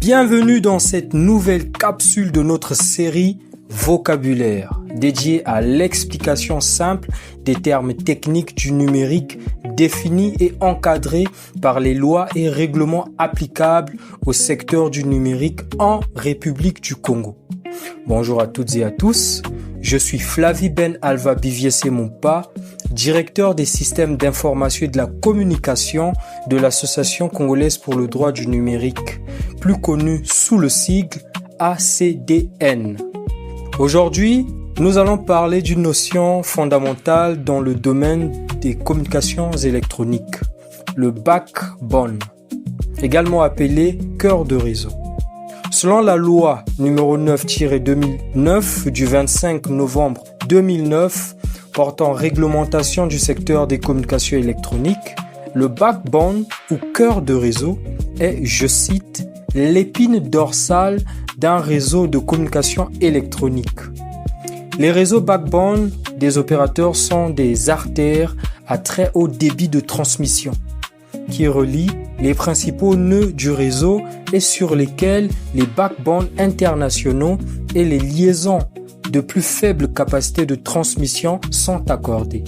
Bienvenue dans cette nouvelle capsule de notre série Vocabulaire, dédiée à l'explication simple des termes techniques du numérique définis et encadrés par les lois et règlements applicables au secteur du numérique en République du Congo. Bonjour à toutes et à tous, je suis Flavie Ben Alva Biviesse Mompa, directeur des systèmes d'information et de la communication de l'Association congolaise pour le droit du numérique, plus connue sous le sigle ACDN. Aujourd'hui, nous allons parler d'une notion fondamentale dans le domaine des communications électroniques, le backbone, également appelé cœur de réseau. Selon la loi numéro 9-2009 du 25 novembre 2009 portant réglementation du secteur des communications électroniques, le backbone ou cœur de réseau est, je cite, l'épine dorsale d'un réseau de communication électronique. Les réseaux backbone des opérateurs sont des artères à très haut débit de transmission qui relient les principaux nœuds du réseau et sur lesquels les backbones internationaux et les liaisons de plus faible capacité de transmission sont accordés.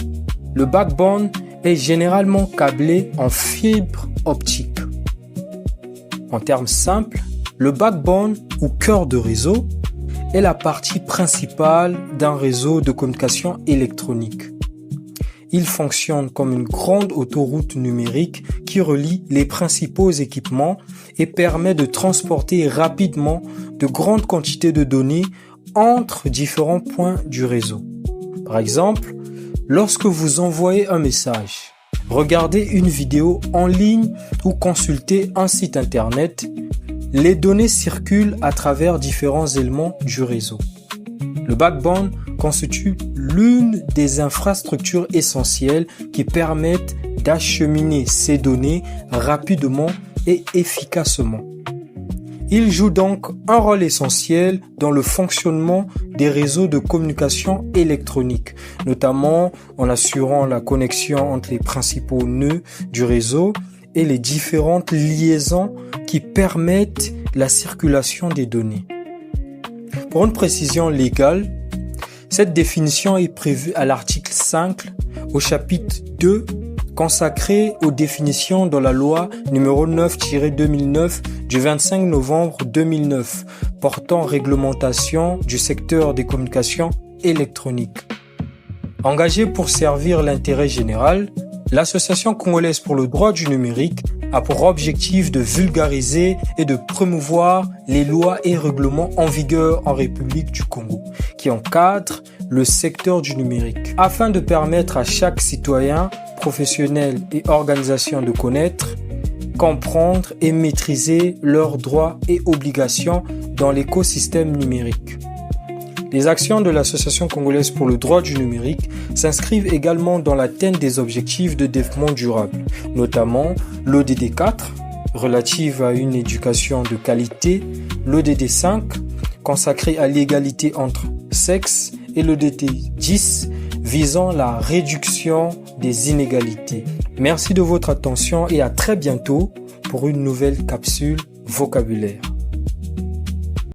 Le backbone est généralement câblé en fibre optique. En termes simples, le backbone ou cœur de réseau est la partie principale d'un réseau de communication électronique. Il fonctionne comme une grande autoroute numérique qui relie les principaux équipements et permet de transporter rapidement de grandes quantités de données entre différents points du réseau. Par exemple, lorsque vous envoyez un message, regardez une vidéo en ligne ou consultez un site internet, les données circulent à travers différents éléments du réseau. Le backbone constitue l'une des infrastructures essentielles qui permettent d'acheminer ces données rapidement et efficacement. Il joue donc un rôle essentiel dans le fonctionnement des réseaux de communication électronique, notamment en assurant la connexion entre les principaux nœuds du réseau et les différentes liaisons qui permettent la circulation des données. Pour une précision légale, cette définition est prévue à l'article 5 au chapitre 2 consacré aux définitions dans la loi numéro 9-2009 du 25 novembre 2009 portant réglementation du secteur des communications électroniques. Engagée pour servir l'intérêt général, l'Association congolaise pour le droit du numérique a pour objectif de vulgariser et de promouvoir les lois et règlements en vigueur en République du Congo, qui encadrent le secteur du numérique, afin de permettre à chaque citoyen, professionnel et organisation de connaître, comprendre et maîtriser leurs droits et obligations dans l'écosystème numérique. Les actions de l'Association congolaise pour le droit du numérique s'inscrivent également dans l'atteinte des objectifs de développement durable, notamment l'ODD 4, relative à une éducation de qualité, l'ODD 5, consacré à l'égalité entre sexes, et l'ODD 10, visant la réduction des inégalités. Merci de votre attention et à très bientôt pour une nouvelle capsule vocabulaire.